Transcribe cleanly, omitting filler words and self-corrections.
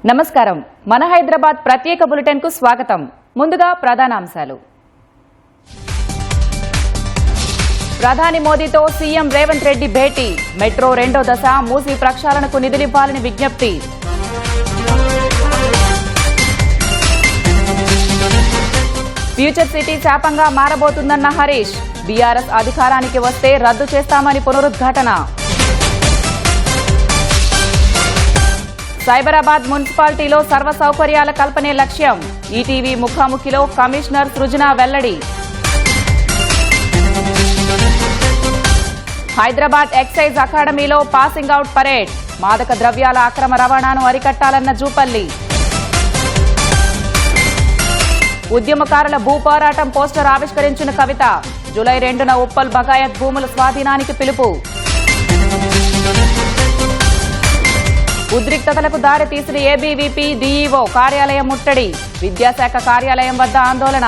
నమస్కారం మన హైదరాబాద్ ప్రత్యేక బులెటిన్ కు స్వాగతం ముందుగా ప్రధానాంశాలు ప్రధాని మోదీతో సీఎం రేవంత్ రెడ్డి భేటీ మెట్రో రెండో దశ మూసీ ప్రక్షాళనకు నిధులివ్వాలని విజ్ఞప్తి ఫ్యూచర్ సిటీ శాపంగా మారబోతుందన్న హరీష్ బీఆర్ఎస్ అధికారానికి వస్తే రద్దు చేస్తామని పునరుద్ఘాటన సైబరాబాద్ మున్సిపాలిటీలో సర్వ సౌకర్యాల కల్పనే లక్ష్యం ఈటీవీ ముఖాముఖిలో కమిషనర్ సృజన వెల్లడి హైదరాబాద్ ఎక్సైజ్ అకాడమీలో పాసింగ్ అవుట్ పరేడ్ మాదక ద్రవ్యాల అక్రమ రవాణాను అరికట్టాలన్న జూపల్లి ఉద్యమకారుల భూపోరాటం పోస్టర్ ఆవిష్కరించిన కవిత జూలై 2న ఉప్పల్ బగాయత్ భూముల స్వాధీనానికి పిలుపు ఉద్రిక్తతలకు దారితీసిన ఏబీవీపీ డీఈఓ కార్యాలయం ముట్టడి విద్యాశాఖ కార్యాలయం వద్ద ఆందోళన